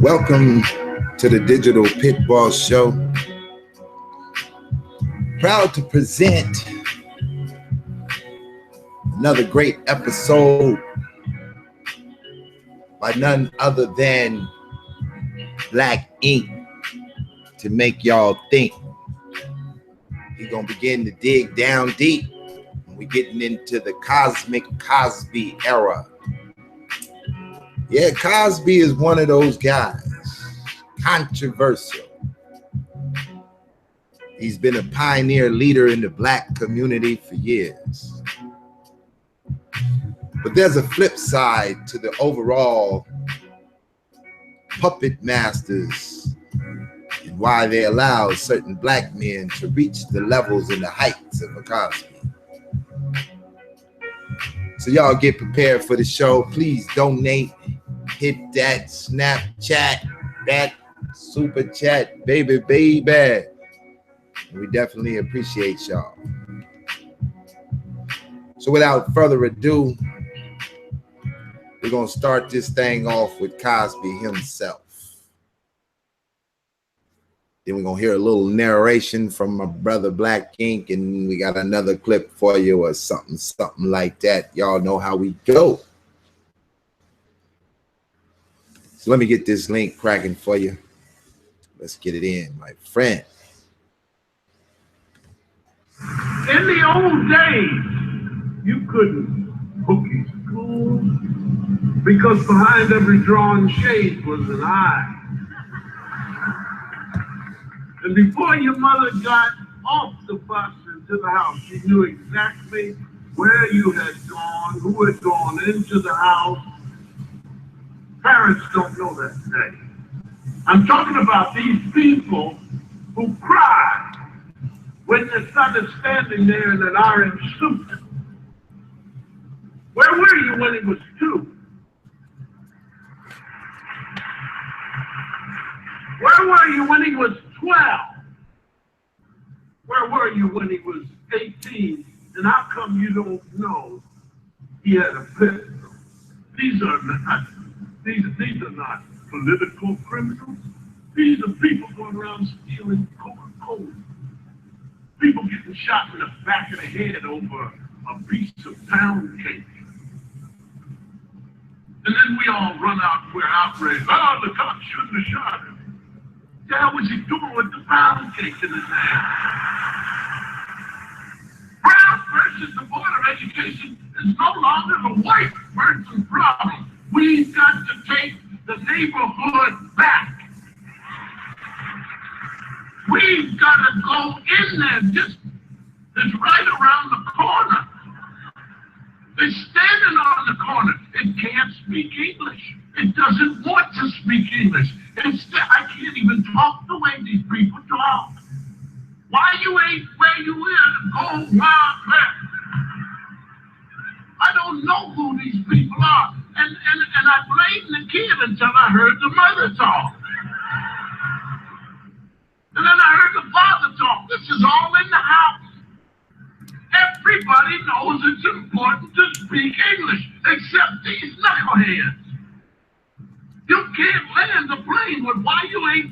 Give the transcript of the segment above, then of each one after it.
Welcome to the Digital Pit Boss Show. Proud to present another great episode by none other than Black Ink to make y'all think. We're going to begin to dig down deep. We're getting into the cosmic Cosby era. Yeah, Cosby is one of those guys. Controversial. He's been a pioneer leader in the black community for years. But there's a flip side to the overall puppet masters and why they allow certain black men to reach the levels and the heights of a Cosby. So y'all get prepared for the show. Please donate. Hit that Snapchat, that super chat, baby. We definitely appreciate y'all. So without further ado, we're going to start this thing off with Cosby himself. Then we're going to hear a little narration from my brother Black Ink, and we got another clip for you or something like that. Y'all know how we go. So let me get this link cracking for you. Let's get it in, my friend. In the old days, you couldn't cookie school because behind every drawn shade was an eye. And before your mother got off the bus into the house, she knew exactly where you had gone, who had gone into the house. Parents don't know that today. I'm talking about these people who cry when the son is standing there in an orange suit. Where were you when he was 2? Where were you when he was 12? Where were you when he was 18? And how come you don't know he had a pistol? These are not political criminals. These are people going around stealing Coca-Cola. People getting shot in the back of the head over a piece of pound cake. And then we all run out and we're outraged. Oh, the cops shouldn't have shot him. What the hell was he doing with the pound cake in his hand? Brown versus the Board of Education is no longer the white person's problem. We've got to take the neighborhood back. We've got to go in there. It's right around the corner. It's standing on the corner. It can't speak English. It doesn't want to speak English. I can't even talk the way these people talk. Why you ain't where you is? Go wild west. I don't know who these people are. And I blamed the kid until I heard the mother talk. And then I heard the father talk. This is all in the house. Everybody knows it's important to speak English, except these knuckleheads. You can't land a plane with why you ain't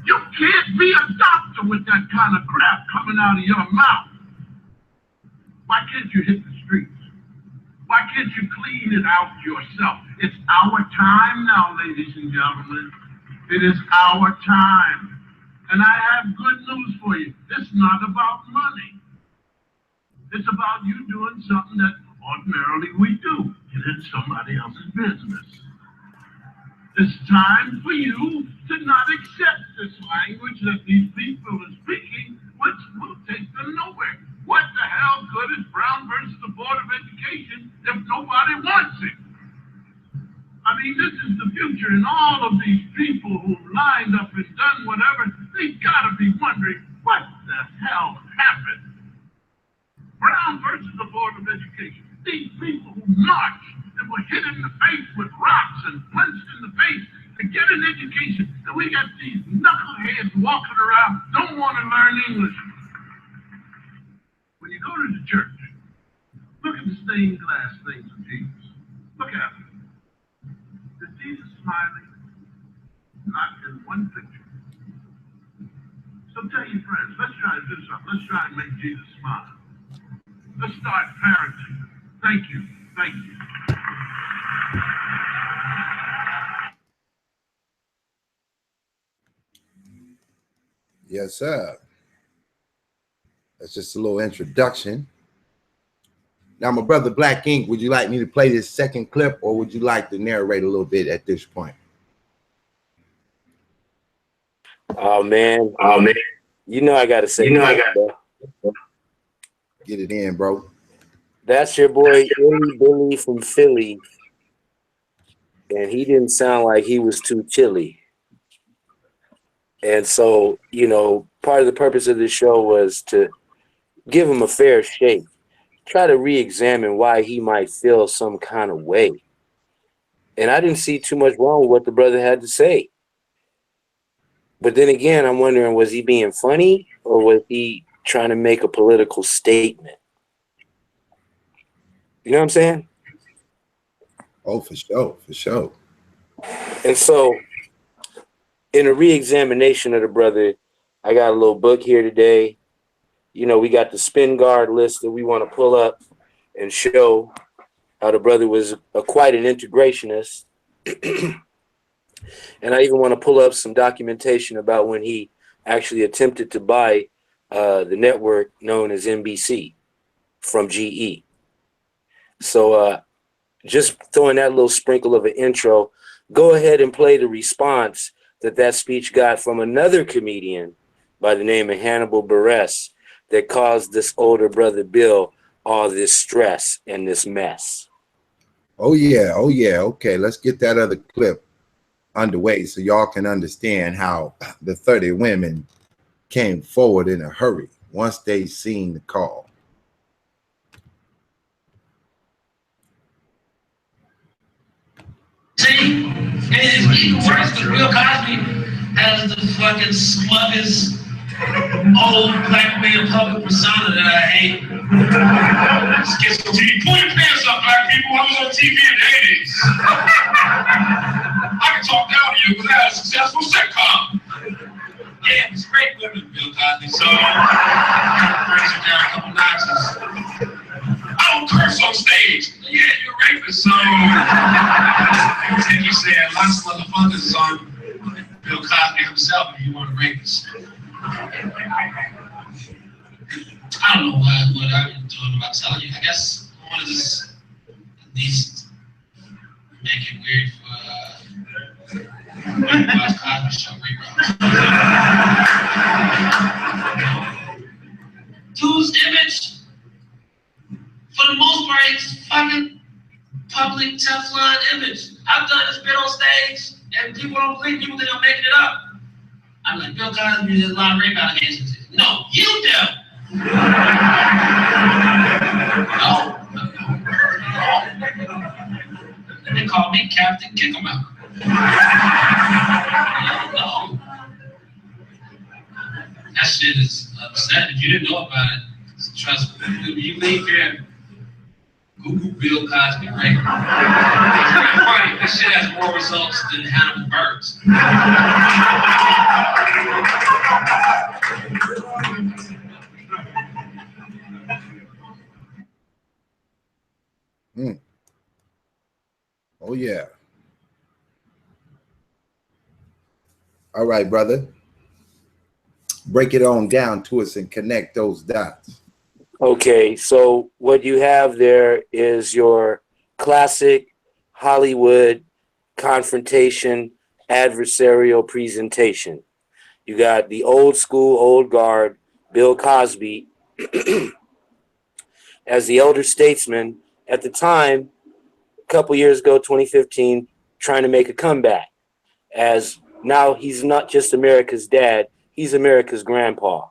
you can't be a doctor with that kind of crap coming out of your mouth. Why can't you hit the streets? Why can't you clean it out yourself? It's our time now, ladies and gentlemen. It is our time. And I have good news for you. It's not about money. It's about you doing something that ordinarily we do. Get in somebody else's business. It's time for you to not accept this language that these people are speaking, which will take them nowhere. What the hell good is Brown versus the Board of Education if nobody wants it? I mean, this is the future, and all of these people who lined up and done whatever, they've got to be wondering, what the hell happened? Brown versus the Board of Education. These people who marched and were hit in the face with rocks and punched in the face to get an education, and we got these knuckleheads walking around, don't want to learn English. When you go to the church, look at the stained glass things of Jesus. Look at them. Jesus smiling, not in one picture. So tell your friends, let's try and do something. Let's try and make Jesus smile. Let's start parenting. Thank you. Thank you. Yes, sir. That's just a little introduction. Now, my brother Black Ink, would you like me to play this second clip, or would you like to narrate a little bit at this point? Oh man, you know I gotta say, Get it in, bro. that's your boy Illy Billy from Philly, and he didn't sound like he was too chilly. And so, you know, part of the purpose of this show was to give him a fair shake, try to re-examine why he might feel some kind of way. And I didn't see too much wrong with what the brother had to say. But then again, I'm wondering, was he being funny or was he trying to make a political statement? You know what I'm saying? Oh, for sure, for sure. And so, in a re-examination of the brother, I got a little book here today. You know, we got the spin guard list that we want to pull up and show how the brother was quite an integrationist. And I even want to pull up some documentation about when he actually attempted to buy the network known as NBC from GE. So just throwing that little sprinkle of an intro, go ahead and play the response that speech got from another comedian by the name of Hannibal Buress that caused this older brother Bill all this stress and this mess. Oh yeah, oh yeah. Okay, let's get that other clip underway so y'all can understand how the 30 women came forward in a hurry once they seen the call. See, it's even worse because Bill Cosby has the fucking sluggest old black man public persona that I hate. Schizotype. Pull your pants up, black people. I was on TV in the 80s. I can talk down to you because I had a successful sitcom. Yeah, it was great women, Bill Cosby. So, brings you down a couple notches. I don't curse on stage. Yeah, you're a rapist, so you said lots of motherfuckers is on Bill Cosby himself if you want a rapist. I don't know what I've been doing about telling you. I guess I want to just at least make it weird for watch Cosby Show reruns. Dude's image, for the most part, it's fucking public Teflon image. I've done this bit on stage, and people don't believe, people think I'm making it up. I'm like, Bill Cosby, there's a lot of rape allegations. No, you do. No. And they call me Captain Kick 'em Out. No. That shit is upsetting. If you didn't know about it, trust me. If you leave here, Google Bill Cosby rape. It's pretty funny. This shit has more results than Hannibal Buress. Oh yeah. All right, brother. Break it on down to us and connect those dots. Okay, so what you have there is your classic Hollywood confrontation adversarial presentation. You got the old school, old guard, Bill Cosby, as the elder statesman at the time, a couple years ago, 2015, trying to make a comeback. As now he's not just America's dad, he's America's grandpa.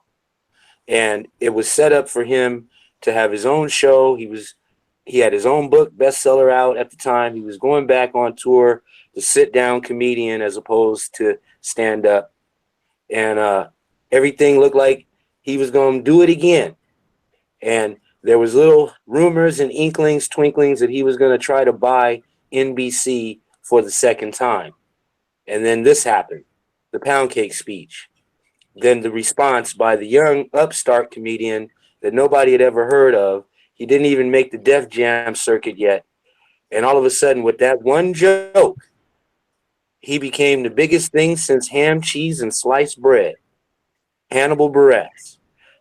And it was set up for him to have his own show. He had his own book bestseller out at the time. He was going back on tour, the sit-down comedian as opposed to stand-up. And everything looked like he was going to do it again. And there was little rumors and inklings, twinklings that he was going to try to buy NBC for the second time. And then this happened, the pound cake speech. Then the response by the young upstart comedian that nobody had ever heard of. He didn't even make the Def Jam circuit yet. And all of a sudden, with that one joke, he became the biggest thing since ham, cheese, and sliced bread. Hannibal Buress,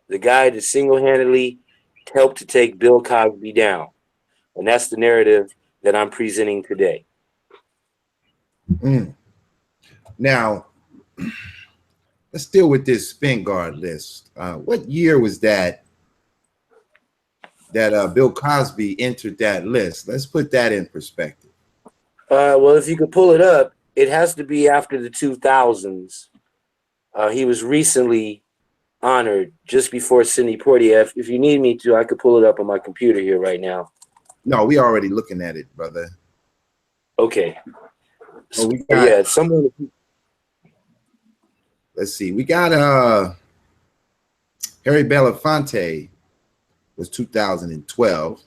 the guy that single-handedly helped to take Bill Cosby down. And that's the narrative that I'm presenting today. Now, let's deal with this spin guard list. What year was that Bill Cosby entered that list? Let's put that in perspective. Well, if you could pull it up, it has to be after the 2000s. He was recently honored just before Sidney Poitier. If you need me to, I could pull it up on my computer here right now. No, we already looking at it, brother. Okay. So we got, yeah, someone. Let's see. We got Harry Belafonte was 2012.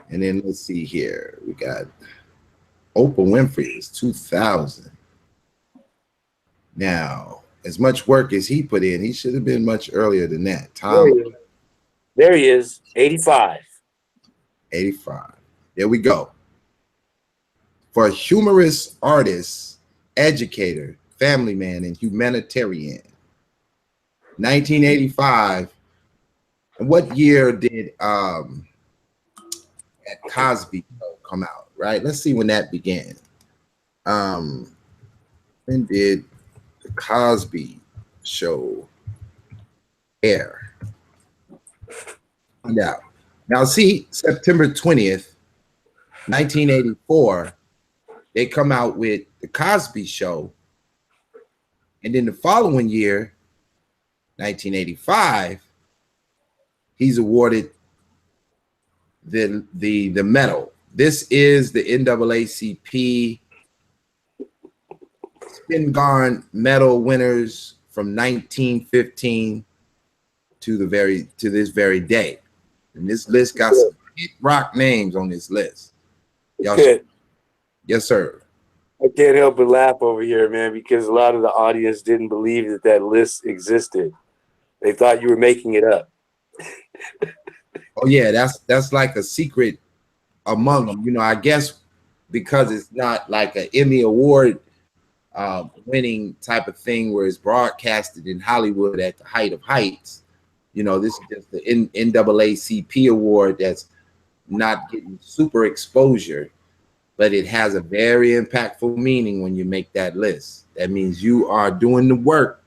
And then let's see here. We got Oprah Winfrey is 2000. Now, as much work as he put in, he should have been much earlier than that. Tom. There he is, 85. 85. There we go. For a humorous artist, educator, family man, and humanitarian. 1985. And what year did that Cosby show come out? Right? Let's see when that began. When did the Cosby show air? Find out. Now, see, September 20th, 1984, they come out with the Cosby Show. And then the following year, 1985, he's awarded the medal. This is the NAACP Spin Guard medal winners from 1915 to this very day. And this list got some hit rock names on this list. Y'all, yes, sir. I can't help but laugh over here, man, because a lot of the audience didn't believe that list existed. They thought you were making it up. Oh yeah, that's like a secret among them. You know, I guess because it's not like an Emmy Award winning type of thing where it's broadcasted in Hollywood at the height of heights. You know, this is just the NAACP award that's not getting super exposure, but it has a very impactful meaning when you make that list. That means you are doing the work.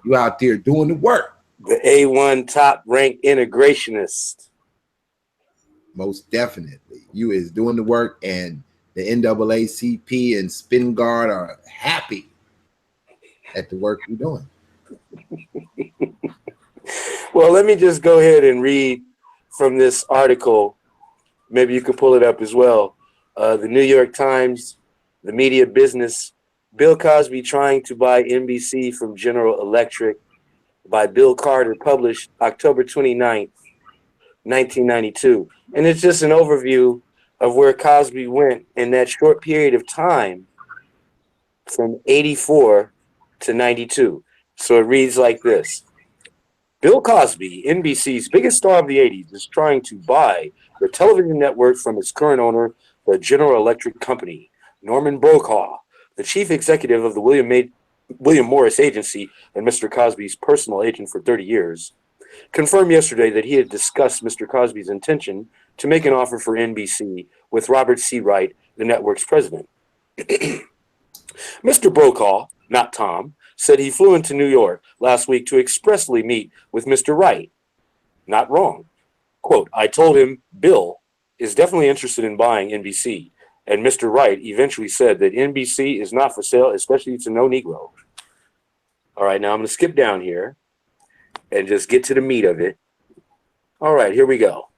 You out there doing the work. The A1 top ranked integrationist. Most definitely. You is doing the work, and the NAACP and Spin Guard are happy at the work you're doing. Well, let me just go ahead and read from this article. Maybe you can pull it up as well. The New York Times, the media business, Bill Cosby trying to buy NBC from General Electric by Bill Carter, published October 29th, 1992. And it's just an overview of where Cosby went in that short period of time from 84 to 92. So it reads like this. Bill Cosby, NBC's biggest star of the 80s, is trying to buy the television network from its current owner, the General Electric Company. Norman Brokaw, the chief executive of the William Morris Agency and Mr. Cosby's personal agent for 30 years, confirmed yesterday that he had discussed Mr. Cosby's intention to make an offer for NBC with Robert C. Wright, the network's president. Mr. Brokaw, not Tom, said he flew into New York last week to expressly meet with Mr. Wright. Not wrong. Quote, I told him Bill is definitely interested in buying NBC, and Mr. Wright eventually said that NBC is not for sale, especially to no Negro. All right, now I'm going to skip down here and just get to the meat of it. All right, here we go.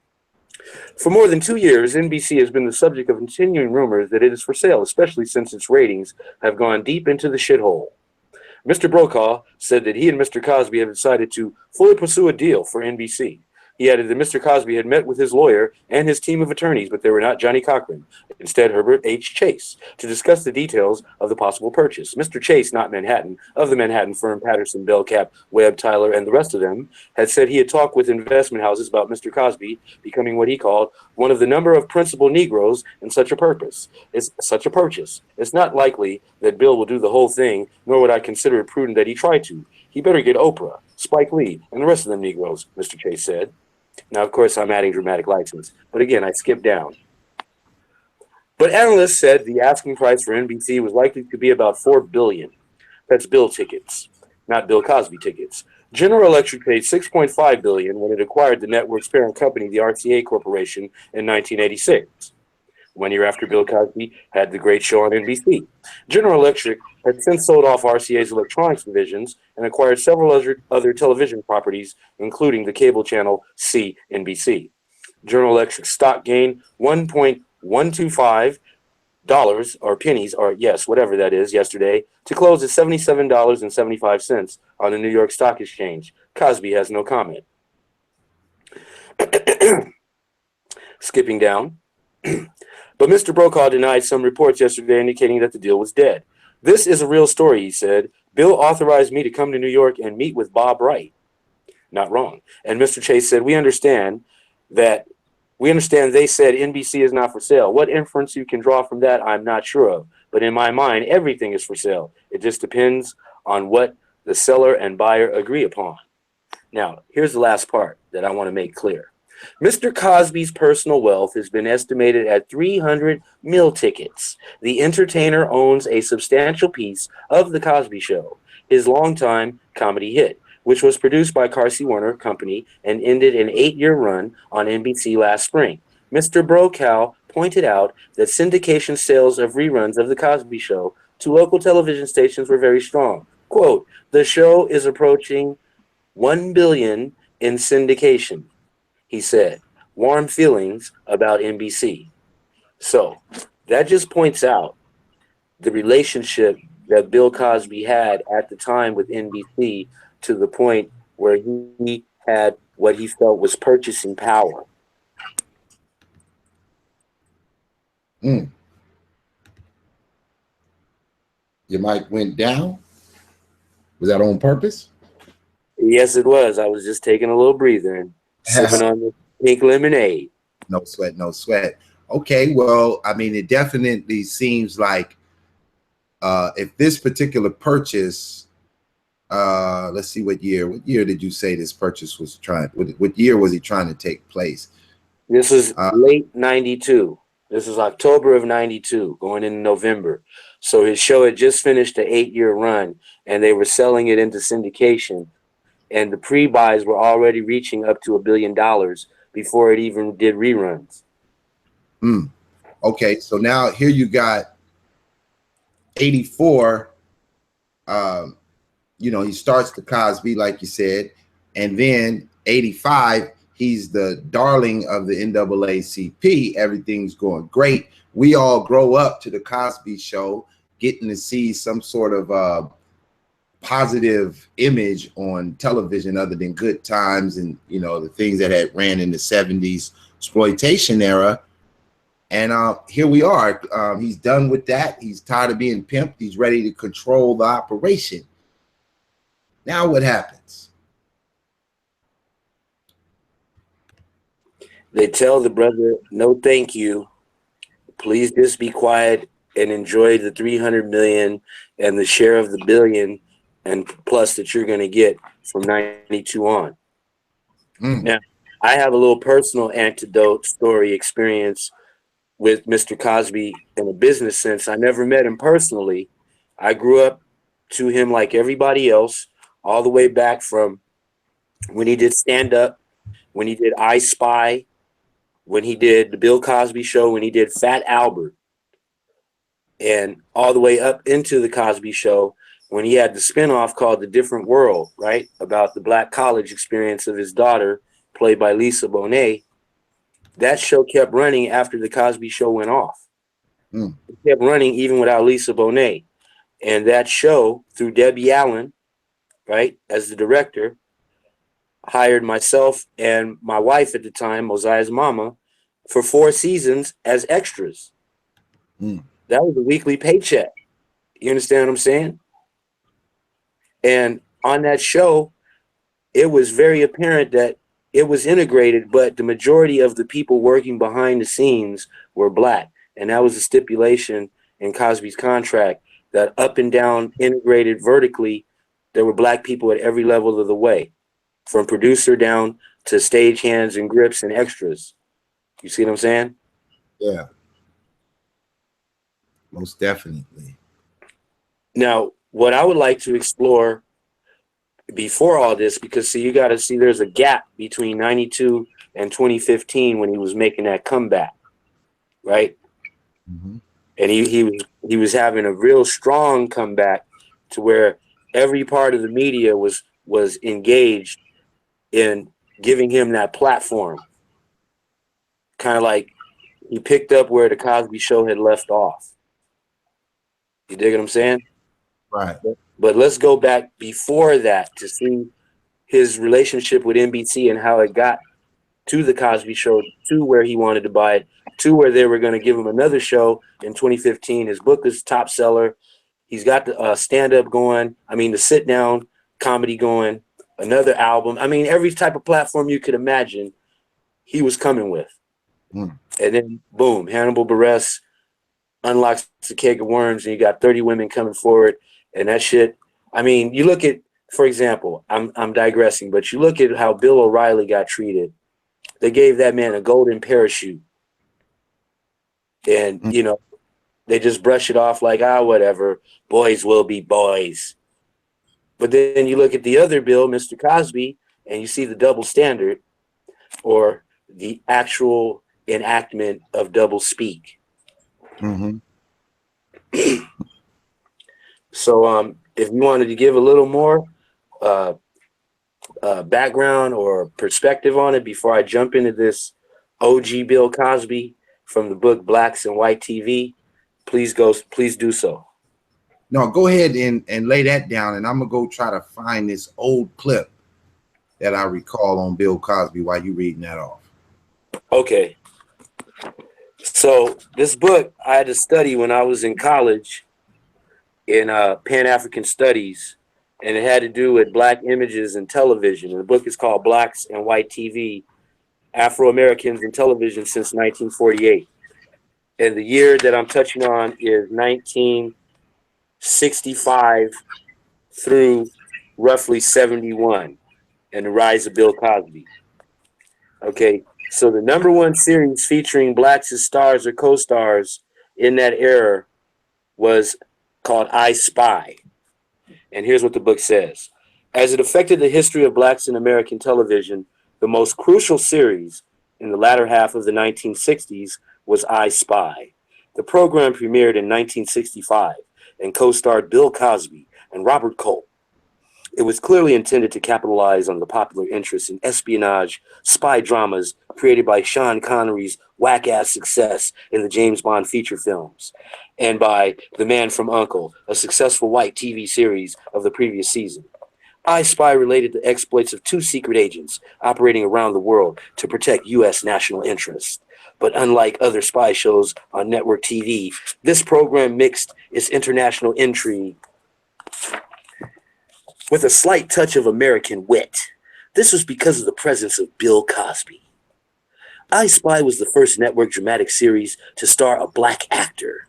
For more than 2 years, NBC has been the subject of continuing rumors that it is for sale, especially since its ratings have gone deep into the shithole. Mr. Brokaw said that he and Mr. Cosby have decided to fully pursue a deal for NBC. He added that Mr. Cosby had met with his lawyer and his team of attorneys, but they were not Johnny Cochran, instead Herbert H. Chase, to discuss the details of the possible purchase. Mr. Chase, not Manhattan, of the Manhattan firm Patterson, Bellcap, Webb, Tyler, and the rest of them, had said he had talked with investment houses about Mr. Cosby becoming what he called one of the number of principal Negroes in such a purchase. It's not likely that Bill will do the whole thing, nor would I consider it prudent that he try to. He better get Oprah, Spike Lee, and the rest of them Negroes, Mr. Chase said. Now, of course, I'm adding dramatic license, but again, I skipped down. But analysts said the asking price for NBC was likely to be about $4 billion. That's Bill tickets, not Bill Cosby tickets. General Electric paid $6.5 billion when it acquired the network's parent company, the RCA Corporation, in 1986. 1 year after Bill Cosby had the great show on NBC. General Electric had since sold off RCA's electronics divisions and acquired several other television properties, including the cable channel CNBC. General Electric stock gained $1.125 or pennies, or yes, whatever that is, yesterday to close at $77.75 on the New York Stock Exchange. Cosby has no comment. Skipping down. But Mr. Brokaw denied some reports yesterday indicating that the deal was dead. This is a real story, he said. Bill authorized me to come to New York and meet with Bob Wright. Not wrong. And Mr. Chase said, we understand they said NBC is not for sale. What inference you can draw from that, I'm not sure of. But in my mind, everything is for sale. It just depends on what the seller and buyer agree upon. Now, here's the last part that I want to make clear. Mr. Cosby's personal wealth has been estimated at 300 meal tickets. The entertainer owns a substantial piece of The Cosby Show, his longtime comedy hit, which was produced by Carsey Werner Company and ended an 8-year run on NBC last spring. Mr. Brokaw pointed out that syndication sales of reruns of The Cosby Show to local television stations were very strong. Quote, the show is approaching $1 billion in syndication, he said. Warm feelings about NBC. So that just points out the relationship that Bill Cosby had at the time with NBC, to the point where he had what he felt was purchasing power. Your mic went down? Was that on purpose? Yes, it was. I was just taking a little breather and sipping on the pink lemonade. No sweat, no sweat. Okay, well, I mean, it definitely seems like if this particular purchase, let's see, what year did you say this purchase was what year was he trying to take place? This is late 92. This is October of 92, going into November. So his show had just finished an 8-year run, and they were selling it into syndication. And the pre-buys were already reaching up to $1 billion before it even did reruns. Okay, so now here you got 84. He starts the Cosby, like you said, and then 85, he's the darling of the NAACP. Everything's going great. We all grow up to the Cosby Show, getting to see some sort of positive image on television other than Good Times and, the things that had ran in the 70s exploitation era. And here we are. He's done with that. He's tired of being pimped. He's ready to control the operation. Now what happens? They tell the brother, no, thank you. Please just be quiet and enjoy the 300 million and the share of the billion and plus that you're going to get from 92 on. Now, I have a little personal anecdote story experience with Mr. Cosby in a business sense. I never met him personally. I grew up to him like everybody else, all the way back from when he did stand-up, when he did I Spy, when he did the Bill Cosby Show, when he did Fat Albert, and all the way up into the Cosby Show, when he had the spinoff called The Different World, right, about the black college experience of his daughter, played by Lisa Bonet. That show kept running after the Cosby Show went off. It kept running even without Lisa Bonet. And that show, through Debbie Allen, right, as the director, hired myself and my wife at the time, Mosiah's mama, for 4 seasons as extras. Mm. That was a weekly paycheck. You understand what I'm saying? And on that show, it was very apparent that it was integrated, but the majority of the people working behind the scenes were black. And that was a stipulation in Cosby's contract that up and down integrated vertically, there were black people at every level of the way, from producer down to stage hands and grips and extras. You see what I'm saying? Yeah, most definitely. Now, what I would like to explore before all this, because see, you got to see there's a gap between 92 and 2015 when he was making that comeback, right? Mm-hmm. And he was having a real strong comeback to where every part of the media was engaged in giving him that platform, kind of like he picked up where the Cosby Show had left off. You dig what I'm saying? Right. But let's go back before that to see his relationship with NBC and how it got to the Cosby Show, to where he wanted to buy it, to where they were going to give him another show in 2015. His book is top seller. He's got the stand-up going. I mean, the sit-down comedy going, another album. I mean, every type of platform you could imagine, he was coming with. Mm. And then, boom, Hannibal Buress unlocks the keg of worms, and you got 30 women coming forward, and that shit. I mean, you look at, for example, I'm digressing, but you look at how Bill O'Reilly got treated. They gave that man a golden parachute, and Mm. they just brush it off like, whatever, boys will be boys. But then you look at the other Bill, Mr. Cosby, and you see the double standard, or the actual enactment of double speak. Mm-hmm. So if you wanted to give a little more background or perspective on it before I jump into this OG Bill Cosby from the book Blacks and White TV, please do so. No, go ahead and lay that down, and I'm gonna go try to find this old clip that I recall on Bill Cosby while you reading that off. Okay. So this book I had to study when I was in college in Pan-African Studies, and it had to do with black images in television. And the book is called Blacks and White TV, Afro-Americans in Television since 1948. And the year that I'm touching on is 1965 through roughly 71, and the rise of Bill Cosby. Okay, so the number one series featuring blacks as stars or co-stars in that era was called I Spy. And here's what the book says. As it affected the history of blacks in American television, the most crucial series in the latter half of the 1960s was I Spy. The program premiered in 1965 and co-starred Bill Cosby and Robert Culp. It was clearly intended to capitalize on the popular interest in espionage, spy dramas created by Sean Connery's whack-ass success in the James Bond feature films, and by The Man from U.N.C.L.E., a successful white TV series of the previous season. I Spy related the exploits of two secret agents operating around the world to protect U.S. national interests. But unlike other spy shows on network TV, this program mixed its international intrigue with a slight touch of American wit. This was because of the presence of Bill Cosby. I Spy was the first network dramatic series to star a black actor.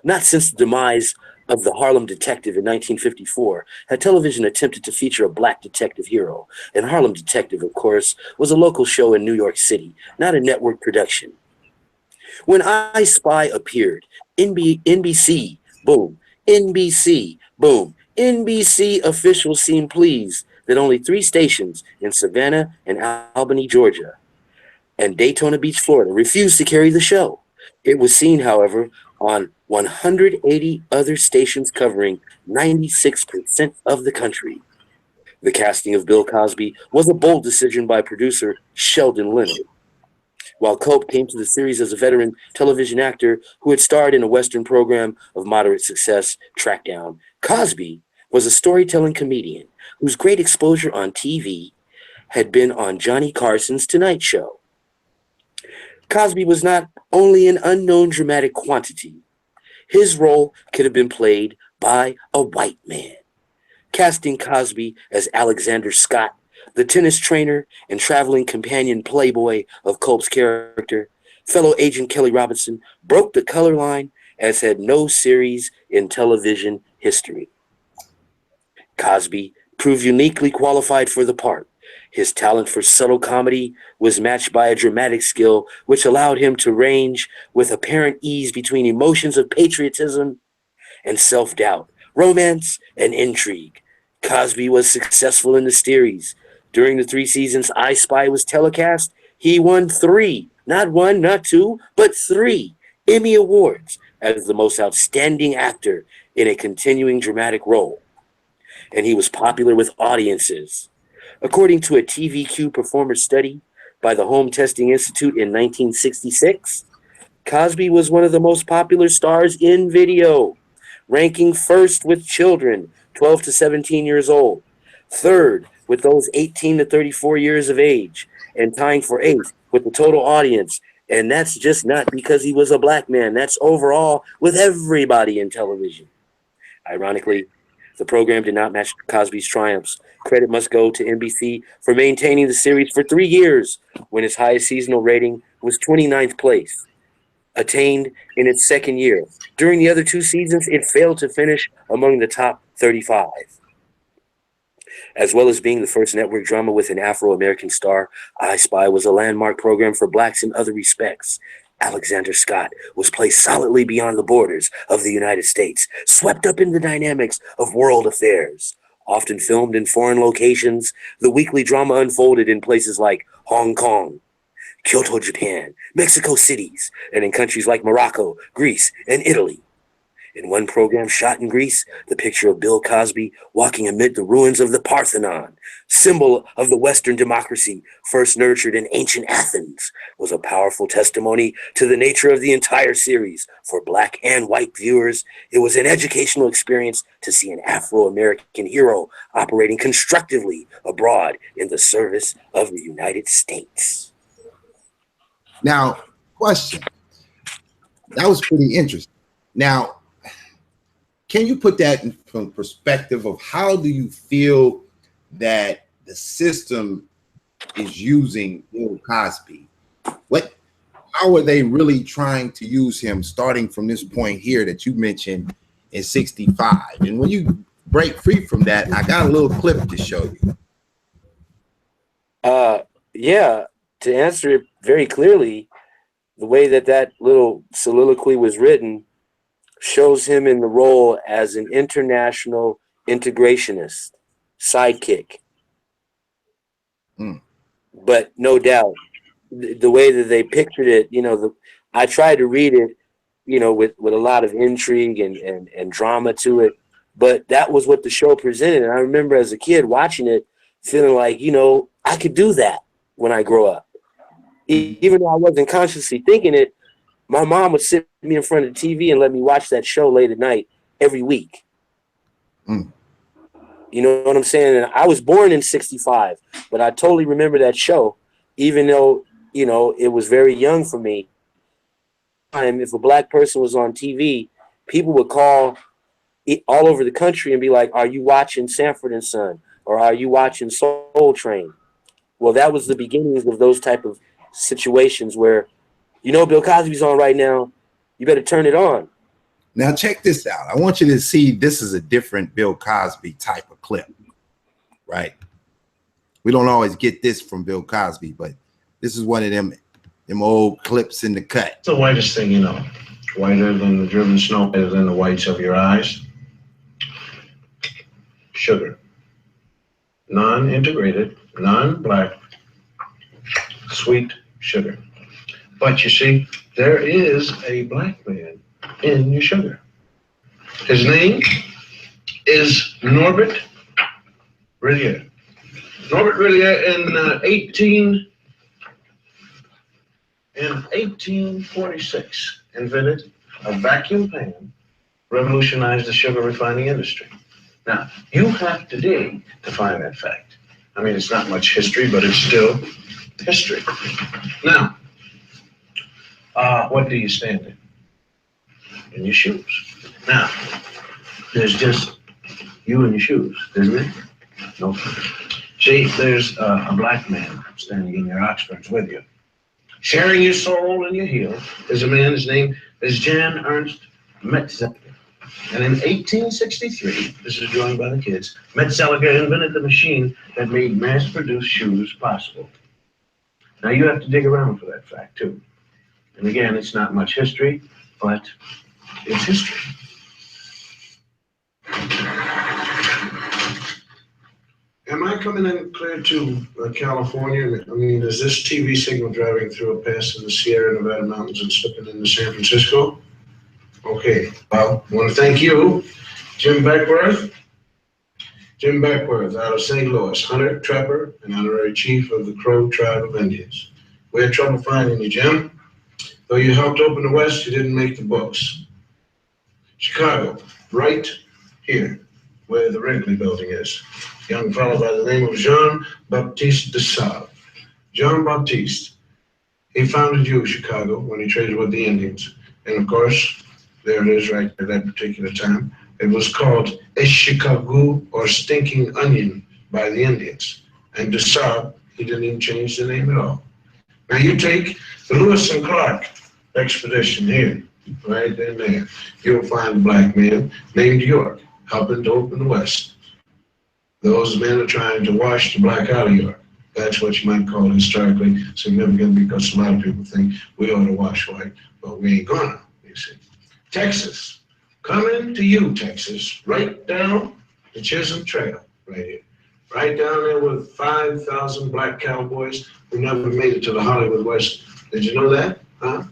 Not since the demise of the Harlem Detective in 1954 had television attempted to feature a black detective hero. And Harlem Detective, of course, was a local show in New York City, not a network production. When I Spy appeared, NBC, boom, NBC, boom, NBC officials seemed pleased that only 3 stations in Savannah and Albany, Georgia, and Daytona Beach, Florida, refused to carry the show. It was seen, however, on 180 other stations covering 96% of the country. The casting of Bill Cosby was a bold decision by producer Sheldon Leonard. While Cope came to the series as a veteran television actor who had starred in a Western program of moderate success, Trackdown, Cosby was a storytelling comedian whose great exposure on TV had been on Johnny Carson's Tonight Show. Cosby was not only an unknown dramatic quantity, his role could have been played by a white man. Casting Cosby as Alexander Scott, the tennis trainer and traveling companion playboy of Culp's character, fellow agent Kelly Robinson broke the color line as had no series in television history. Cosby proved uniquely qualified for the part. His talent for subtle comedy was matched by a dramatic skill which allowed him to range with apparent ease between emotions of patriotism and self-doubt, romance and intrigue. Cosby was successful in the series. During the 3 seasons I Spy was telecast, he won 3, not 1, not 2, but 3 Emmy Awards as the most outstanding actor in a continuing dramatic role. And he was popular with audiences. According to a TVQ performance study by the Home Testing Institute in 1966, Cosby was one of the most popular stars in video, ranking first with children 12 to 17 years old, third with those 18 to 34 years of age, and tying for 8th with the total audience. And that's just not because he was a black man. That's overall with everybody in television. Ironically, the program did not match Cosby's triumphs. Credit must go to NBC for maintaining the series for 3 years when its highest seasonal rating was 29th place, attained in its second year. During the other 2 seasons, it failed to finish among the top 35. As well as being the first network drama with an Afro-American star, I Spy was a landmark program for blacks in other respects. Alexander Scott was placed solidly beyond the borders of the United States, swept up in the dynamics of world affairs. Often filmed in foreign locations, the weekly drama unfolded in places like Hong Kong, Kyoto, Japan, Mexico cities, and in countries like Morocco, Greece, and Italy. In one program shot in Greece, the picture of Bill Cosby walking amid the ruins of the Parthenon, symbol of the Western democracy first nurtured in ancient Athens, was a powerful testimony to the nature of the entire series. For black and white viewers, it was an educational experience to see an Afro-American hero operating constructively abroad in the service of the United States. Now, question. That was pretty interesting. Now, can you put that in from perspective of how do you feel that the system is using Bill Cosby? How are they really trying to use him starting from this point here that you mentioned in 65? And when you break free from that, I got a little clip to show you. Yeah, to answer it very clearly, the way that little soliloquy was written shows him in the role as an international integrationist, sidekick. But no doubt, the way that they pictured it, I tried to read it, with a lot of intrigue and drama to it. But that was what the show presented. And I remember as a kid watching it, feeling like, I could do that when I grow up. Even though I wasn't consciously thinking it, my mom would sit me in front of the TV and let me watch that show late at night every week. You know what I'm saying? And I was born in 65, but I totally remember that show, even though, it was very young for me. If a black person was on TV, people would call all over the country and be like, are you watching Sanford and Son? Or are you watching Soul Train? Well, that was the beginnings of those type of situations where, Bill Cosby's on right now. You better turn it on. Now, check this out. I want you to see this is a different Bill Cosby type of clip, right? We don't always get this from Bill Cosby, but this is one of them old clips in the cut. It's the whitest thing you know. Whiter than the driven snow, whiter than the whites of your eyes. Sugar. Non-integrated, non-black, sweet sugar. But you see, there is a black man in your sugar. His name is Norbert Rillier. Norbert Rillier in 1846 invented a vacuum pan, revolutionized the sugar refining industry. Now, you have to dig to find that fact. I mean, it's not much history, but it's still history. Now, what do you stand in? in your shoes. Now, there's just you and your shoes, isn't it? Nope. See, there's a black man standing in your Oxfords with you. Sharing your soul and your heel is a man, his name is Jan Ernst Metzelger. And in 1863, this is joined by the kids, Metzelger invented the machine that made mass-produced shoes possible. Now, you have to dig around for that fact, too. And again, it's not much history, but it's history. Am I coming in clear to California? I mean, is this TV signal driving through a pass in the Sierra Nevada mountains and slipping into San Francisco? Okay, well, I want to thank you, Jim Beckworth. Jim Beckworth out of St. Louis, hunter, trapper, and honorary chief of the Crow tribe of Indians. We had trouble finding you, Jim. Though you helped open the West, you didn't make the books. Chicago, right here, where the Wrigley building is. A young fellow by the name of Jean-Baptiste de Sable. Jean-Baptiste, he founded Chicago, when he traded with the Indians. And of course, there it is right at that particular time. It was called Chicago or Stinking Onion by the Indians. And de Sable, he didn't even change the name at all. Now you take the Lewis and Clark expedition here, right in there. You'll find a black man named York helping to open the West. Those men are trying to wash the black out of York. That's what you might call historically significant, because a lot of people think we ought to wash white, but we ain't gonna, you see. Texas, coming to you, Texas, right down the Chisholm Trail, right here. Right down there with 5,000 black cowboys who never made it to the Hollywood West. Did you know that? Huh?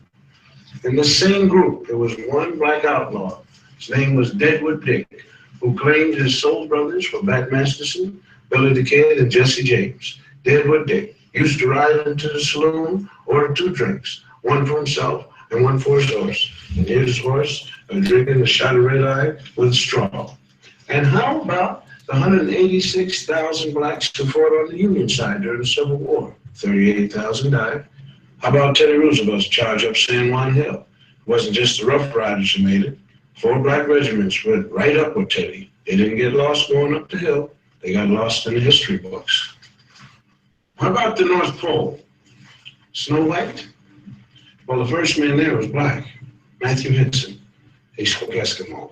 In the same group, there was one black outlaw. His name was Deadwood Dick, who claimed his soul brothers were Bat Masterson, Billy the Kid, and Jesse James. Deadwood Dick used to ride into the saloon, order 2 drinks, one for himself and one for his horse. And his horse drinking a shot of red eye with straw. And how about the 186,000 blacks who fought on the Union side during the Civil War? 38,000 died. How about Teddy Roosevelt's charge up San Juan Hill? It wasn't just the Rough Riders who made it. 4 black regiments went right up with Teddy. They didn't get lost going up the hill. They got lost in the history books. How about the North Pole? Snow White? Well, the first man there was black, Matthew Henson. He spoke Eskimo.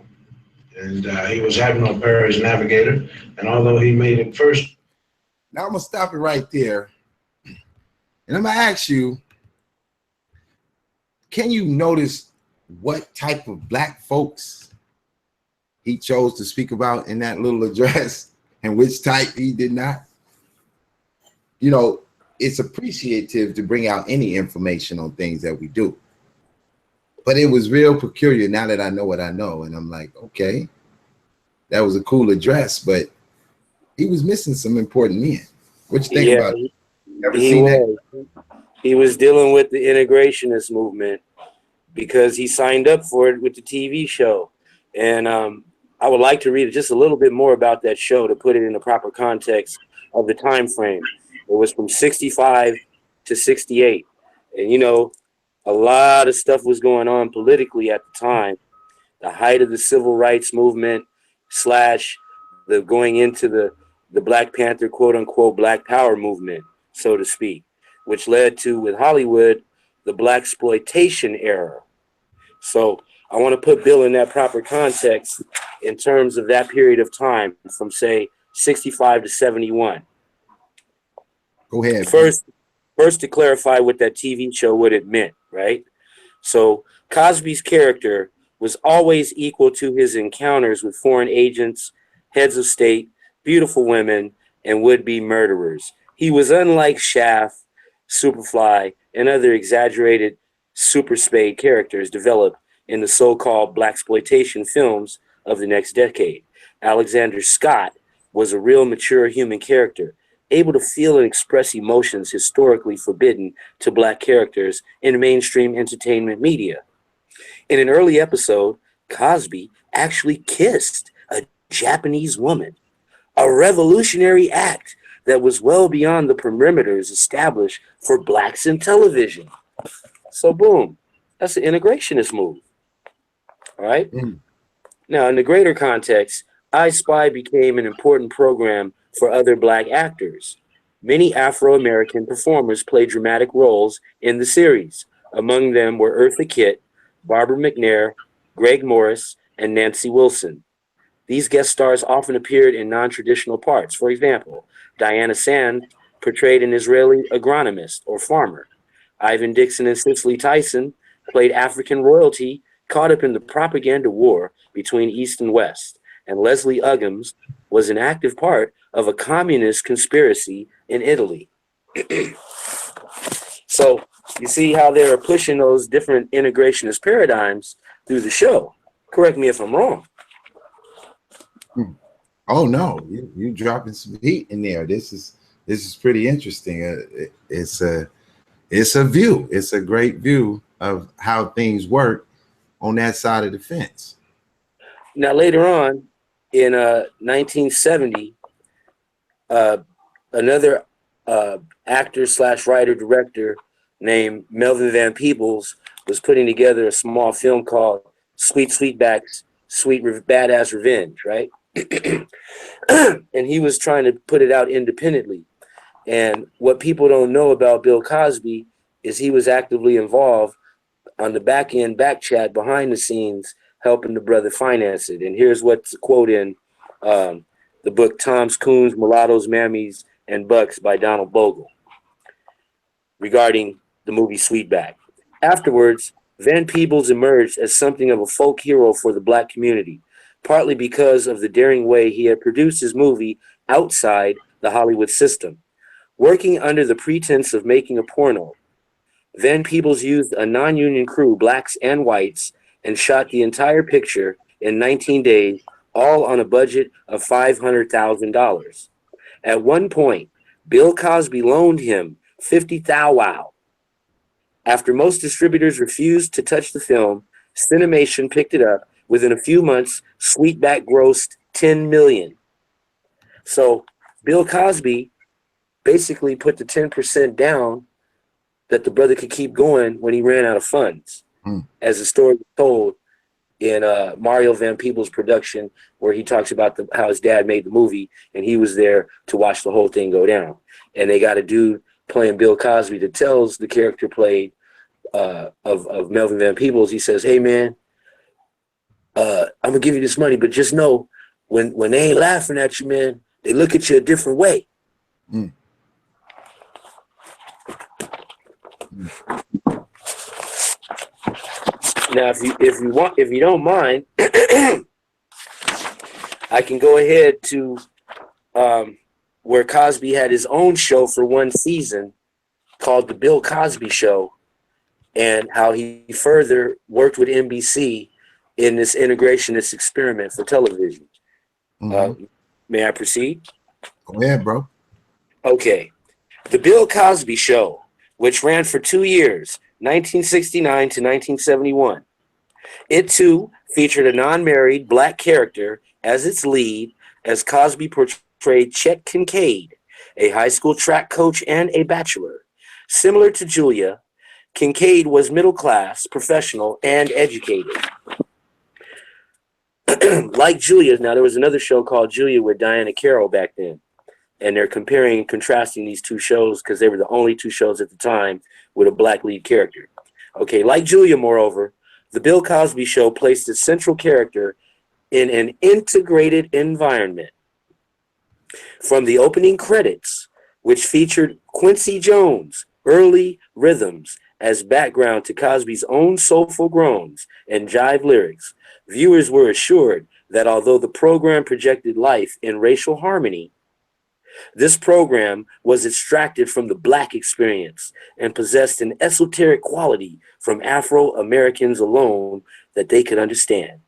And he was Admiral Perry's navigator. And although he made it first. Now I'm going to stop it right there. And I'm going to ask you, can you notice what type of black folks he chose to speak about in that little address and which type he did not? You know, it's appreciative to bring out any information on things that we do. But it was real peculiar now that I know what I know. And I'm like, okay, that was a cool address, but he was missing some important men. What you think about it? Ever seen that? He was dealing with the integrationist movement because he signed up for it with the TV show. And I would like to read just a little bit more about that show to put it in the proper context of the time frame. It was from 65 to 68. And, you know, a lot of stuff was going on politically at the time. The height of the civil rights movement / the going into the Black Panther, quote unquote, Black Power movement, so to speak, which led to, with Hollywood, the Blaxploitation era. So I want to put Bill in that proper context in terms of that period of time from, say, 65 to 71. Go ahead. First to clarify what that TV show, what it meant, right? So Cosby's character was always equal to his encounters with foreign agents, heads of state, beautiful women, and would-be murderers. He was unlike Shaft, Superfly, and other exaggerated super spade characters developed in the so-called blaxploitation films of the next decade. Alexander Scott was a real mature human character, able to feel and express emotions historically forbidden to black characters in mainstream entertainment media. In an early episode, Cosby actually kissed a Japanese woman, a revolutionary act that was well beyond the perimeters established for blacks in television. So boom, that's an integrationist move. All right. Mm. Now, in the greater context, I Spy became an important program for other black actors. Many Afro American performers played dramatic roles in the series. Among them were Eartha Kitt, Barbara McNair, Greg Morris, and Nancy Wilson. These guest stars often appeared in non traditional parts. For example, Diana Sand portrayed an Israeli agronomist or farmer. Ivan Dixon and Cicely Tyson played African royalty caught up in the propaganda war between East and West. And Leslie Uggams was an active part of a communist conspiracy in Italy. So you see how they're pushing those different integrationist paradigms through the show. Correct me if I'm wrong. Oh no, you dropping some heat in there. This is pretty interesting. It's a view. It's a great view of how things work on that side of the fence. Now later on, in 1970, another actor slash writer director named Melvin Van Peebles was putting together a small film called Sweet Sweetback's Badass Revenge, right? And he was trying to put it out independently. And what people don't know about Bill Cosby is he was actively involved on the back end, back chat, behind the scenes, helping the brother finance it. And here's what's a quote in the book Toms, Coons, Mulattoes, Mammies, and Bucks by Donald Bogle regarding the movie Sweetback. Afterwards, Van Peebles emerged as something of a folk hero for the black community, partly because of the daring way he had produced his movie outside the Hollywood system. Working under the pretense of making a porno, Van Peebles used a non-union crew, blacks and whites, and shot the entire picture in 19 days, all on a budget of $500,000. At one point, Bill Cosby loaned him 50 thou wow. After most distributors refused to touch the film, Cinemation picked it up. Within a few months, Sweetback grossed $10 million. So Bill Cosby basically put the 10% down that the brother could keep going when he ran out of funds. As the story was told in Mario Van Peebles' production, where he talks about how his dad made the movie and he was there to watch the whole thing go down. And they got a dude playing Bill Cosby that tells the character played of Melvin Van Peebles, he says, "Hey man, I'm gonna give you this money, but just know when they ain't laughing at you, man, they look at you a different way." Now, if you don't mind, I can go ahead to where Cosby had his own show for one season called The Bill Cosby Show, and how he further worked with NBC in this integrationist experiment for television. May I proceed? Go ahead, bro. Okay. The Bill Cosby Show, which ran for 2 years, 1969 to 1971. It, too, featured a non-married black character as its lead, as Cosby portrayed Chet Kincaid, a high school track coach and a bachelor. Similar to Julia, Kincaid was middle class, professional, and educated. Like Julia, now there was another show called Julia with Diana Carroll back then. And they're comparing and contrasting these two shows because they were the only two shows at the time with a black lead character. Okay, like Julia, moreover, The Bill Cosby Show placed its central character in an integrated environment. From the opening credits, which featured Quincy Jones' early rhythms as background to Cosby's own soulful groans and jive lyrics, viewers were assured that although the program projected life in racial harmony, this program was extracted from the black experience and possessed an esoteric quality from Afro-Americans alone that they could understand.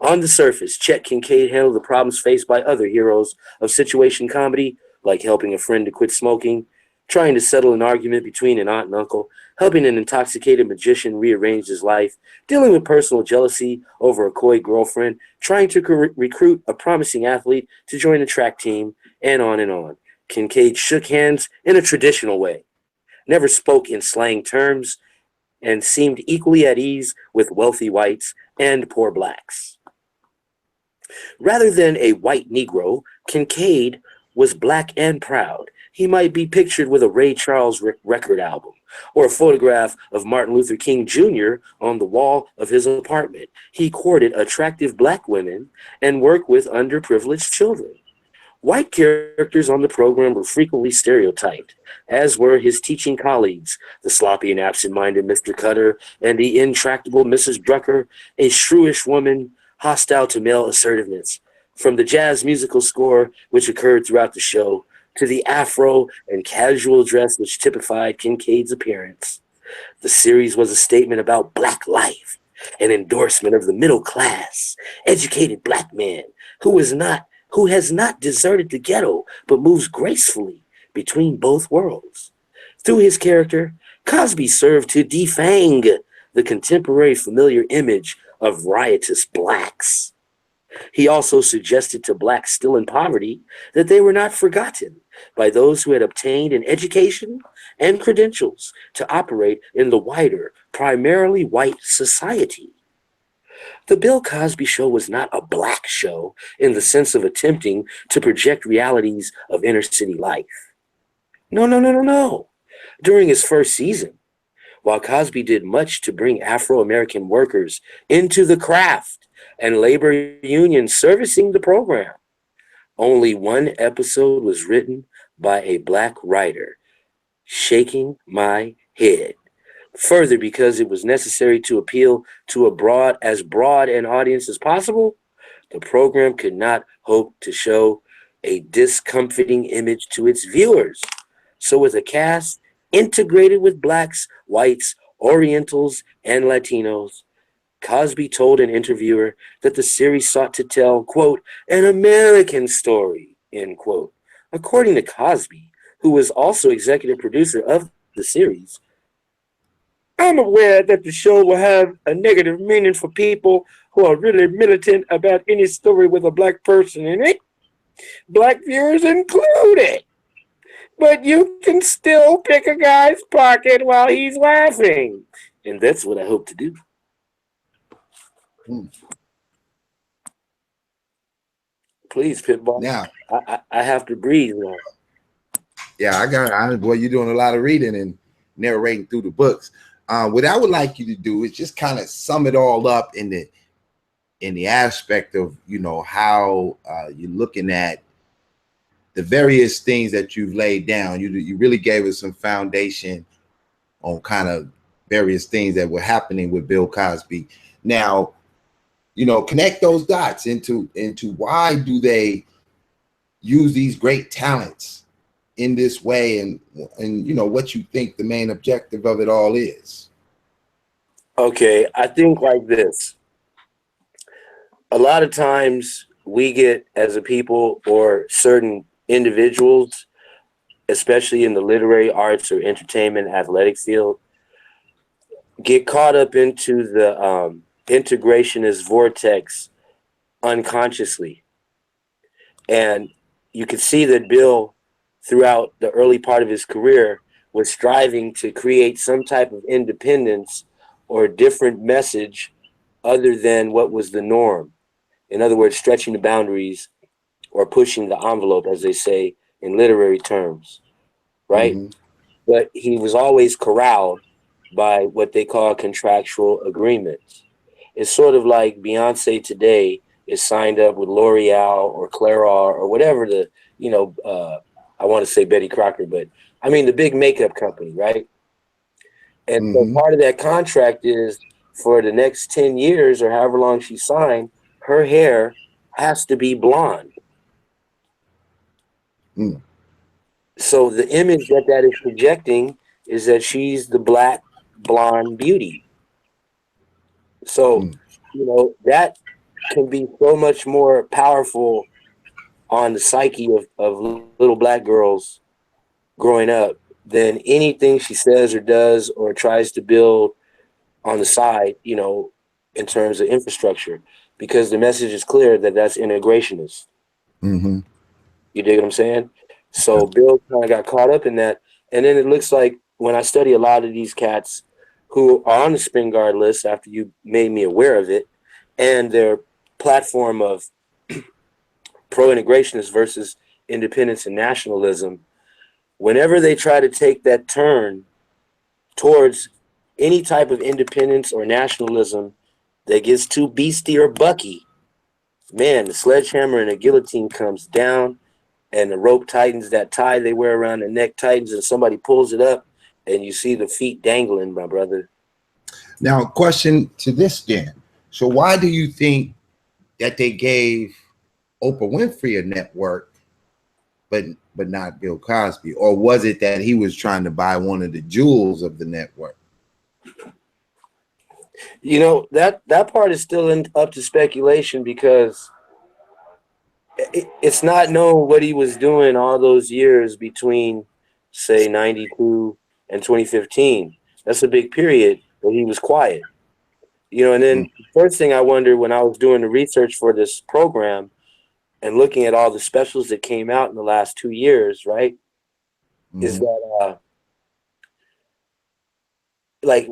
On the surface, Chet Kincaid handled the problems faced by other heroes of situation comedy, like helping a friend to quit smoking, trying to settle an argument between an aunt and uncle, helping an intoxicated magician rearrange his life, dealing with personal jealousy over a coy girlfriend, trying to recruit a promising athlete to join the track team, and on and on. Kincaid shook hands in a traditional way, never spoke in slang terms, and seemed equally at ease with wealthy whites and poor blacks. Rather than a white Negro, Kincaid was black and proud. He might be pictured with a Ray Charles record album or a photograph of Martin Luther King Jr. on the wall of his apartment. He courted attractive black women and worked with underprivileged children. White characters on the program were frequently stereotyped, as were his teaching colleagues, the sloppy and absent-minded Mr. Cutter and the intractable Mrs. Drucker, a shrewish woman hostile to male assertiveness. From the jazz musical score, which occurred throughout the show, to the afro and casual dress which typified Kincaid's appearance. The series was a statement about black life, an endorsement of the middle class, educated black man who has not deserted the ghetto but moves gracefully between both worlds. Through his character, Cosby served to defang the contemporary familiar image of riotous blacks. He also suggested to blacks still in poverty that they were not forgotten by those who had obtained an education and credentials to operate in the wider, primarily white society. The Bill Cosby Show was not a black show in the sense of attempting to project realities of inner city life. No, no, no, no, no. During his first season, while Cosby did much to bring Afro-American workers into the craft and labor unions servicing the program, only one episode was written by a black writer, shaking my head. Further, because it was necessary to appeal to as broad an audience as possible, the program could not hope to show a discomforting image to its viewers. So with a cast integrated with blacks, whites, Orientals, and Latinos, Cosby told an interviewer that the series sought to tell, quote, an American story, end quote. According to Cosby, who was also executive producer of the series, I'm aware that the show will have a negative meaning for people who are really militant about any story with a black person in it, black viewers included. But you can still pick a guy's pocket while he's laughing. And that's what I hope to do. Please, Pitbull. Now, I have to breathe now. Yeah, boy, you're doing a lot of reading and narrating through the books. What I would like you to do is just kind of sum it all up in the aspect of, how you're looking at the various things that you've laid down. You really gave us some foundation on kind of various things that were happening with Bill Cosby. Now, connect those dots into why do they use these great talents in this way, and what you think the main objective of it all is. Okay, I think like this. A lot of times we get, as a people or certain individuals, especially in the literary arts or entertainment athletic field, get caught up into the integrationist vortex unconsciously. And you can see that Bill, throughout the early part of his career, was striving to create some type of independence or a different message other than what was the norm. In other words, stretching the boundaries or pushing the envelope, as they say in literary terms, right? Mm-hmm. But he was always corralled by what they call contractual agreements. It's sort of like Beyonce today is signed up with L'Oreal or Clairol or whatever I want to say Betty Crocker, but I mean the big makeup company, right? And so part of that contract is for the next 10 years or however long she signed, her hair has to be blonde. So the image that is projecting is that she's the black blonde beauty. So, that can be so much more powerful on the psyche of little black girls growing up than anything she says or does or tries to build on the side, in terms of infrastructure, because the message is clear that that's integrationist. Mm-hmm. You dig what I'm saying? So Bill kind of got caught up in that. And then it looks like when I study a lot of these cats who are on the Spin Guard list after you made me aware of it, and their platform of pro-integrationists versus independence and nationalism, whenever they try to take that turn towards any type of independence or nationalism that gets too beastie or bucky, man, the sledgehammer and the guillotine comes down, and the rope tightens, that tie they wear around the neck tightens, and somebody pulls it up, and you see the feet dangling, my brother. Now, question to this then. So why do you think that they gave Oprah Winfrey a network, but not Bill Cosby? Or was it that he was trying to buy one of the jewels of the network? You know, that part is still up to speculation, because it's not known what he was doing all those years between, say, 92 and 2015. That's a big period where he was quiet. You know, and then first thing I wondered when I was doing the research for this program and looking at all the specials that came out in the last 2 years, right, is that like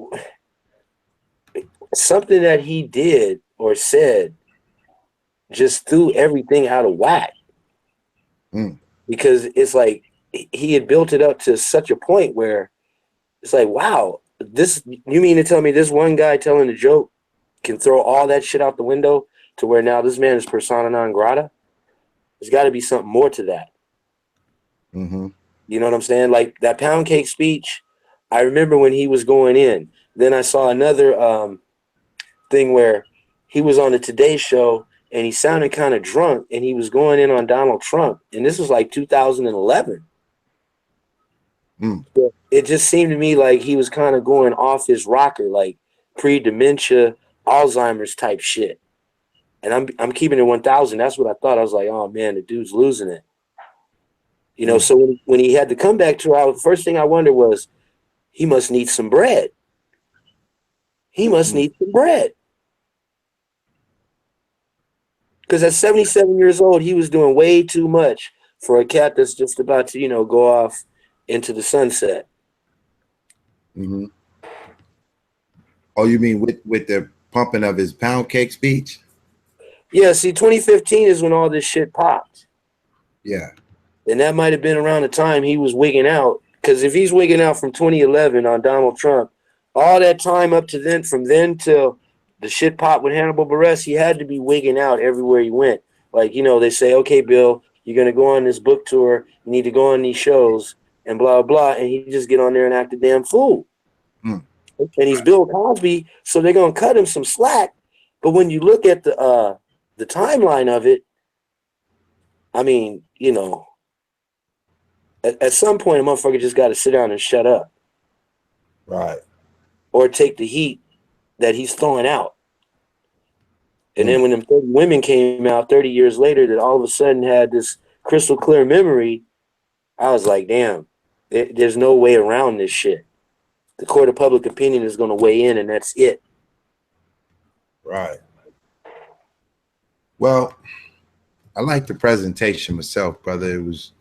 something that he did or said just threw everything out of whack. Because it's like he had built it up to such a point where it's like, wow, this, you mean to tell me this one guy telling a joke can throw all that shit out the window to where now this man is persona non grata? There's got to be something more to that. You know what I'm saying? Like that pound cake speech, I remember when he was going in. Then I saw another thing where he was on the Today Show and he sounded kind of drunk and he was going in on Donald Trump. And this was like 2011. So it just seemed to me like he was kind of going off his rocker, like pre-dementia, Alzheimer's type shit. And I'm keeping it 1,000. That's what I thought. I was like, oh man, the dude's losing it. You know, so when he had the comeback tour, the first thing I wondered was, he must need some bread. He must need some bread. Because at 77 years old, he was doing way too much for a cat that's just about to, you know, go off into the sunset. Oh, you mean with the pumping of his pound cake speech? Yeah, see, 2015 is when all this shit popped. Yeah. And that might have been around the time he was wigging out. Because if he's wigging out from 2011 on Donald Trump, all that time up to then, from then till the shit popped with Hannibal Buress, he had to be wigging out everywhere he went. Like, you know, they say, okay, Bill, you're going to go on this book tour. You need to go on these shows and blah, blah. And he just get on there and act a damn fool. And he's Bill Cosby, so they're going to cut him some slack. But when you look at the timeline of it, I mean, you know, at some point, a motherfucker just got to sit down and shut up. Right. Or take the heat that he's throwing out. And then when them 30 women came out 30 years later that all of a sudden had this crystal clear memory, I was like, damn, there's no way around this shit. The court of public opinion is going to weigh in, and that's it. Right. Well, I like the presentation myself, brother. It was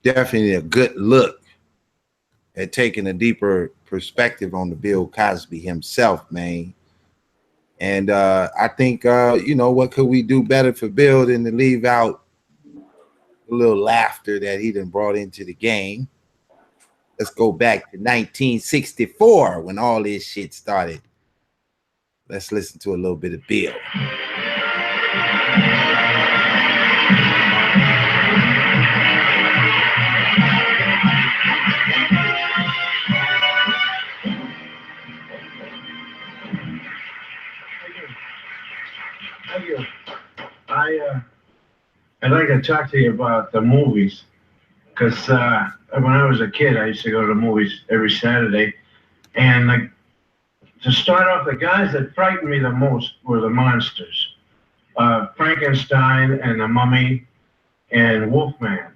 definitely a good look at taking a deeper perspective on the Bill Cosby himself, man. And I think, you know, what could we do better for Bill than to leave out a little laughter that he done brought into the game? Let's go back to 1964 when all this shit started. Let's listen to a little bit of Bill. I'd like to talk to you about the movies, because when I was a kid, I used to go to the movies every Saturday, and to start off, the guys that frightened me the most were the monsters, Frankenstein and the Mummy and Wolfman.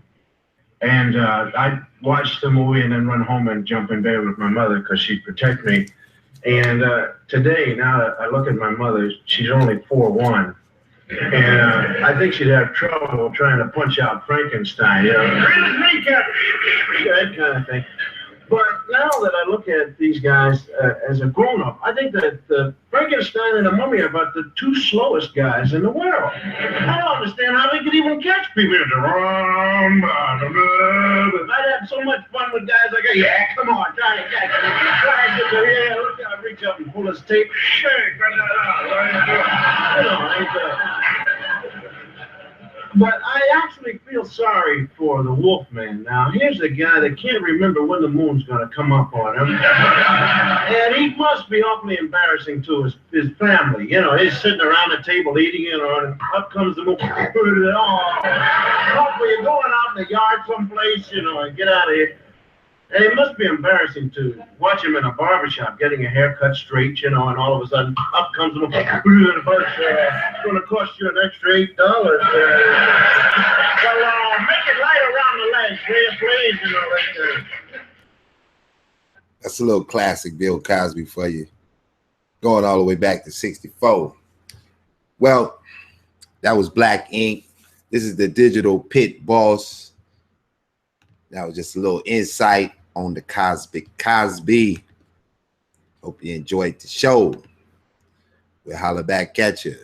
And I'd watch the movie and then run home and jump in bed with my mother because she'd protect me. And today, now that I look at my mother, she's only 4'1". And I think she'd have trouble trying to punch out Frankenstein, you know, that kind of thing. But now that I look at these guys as a grown-up, I think that Frankenstein and the Mummy are about the two slowest guys in the world. I don't understand how they could even catch people. I'd have so much fun with guys like that. Yeah, come on, try to catch me. Try to get the yeah, look out, reach up and pull his tape. Shake, But I actually feel sorry for the Wolfman. Now, here's a guy that can't remember when the moon's going to come up on him. And he must be awfully embarrassing to his family. You know, he's sitting around the table eating, you know, and up comes the moon. Oh, hopefully you're going out in the yard someplace, you know, and get out of here. And it must be embarrassing to watch him in a barbershop getting a haircut straight, you know, and all of a sudden up comes the moon. It's going to cost you an extra $8. So make it light around the legs, please, you know, right there. That's a little classic Bill Cosby for you. Going all the way back to 64. Well, that was Black Ink. This is the digital Pitt boss. That was just a little insight on the Cosby. Hope you enjoyed the show. We'll holler back at you.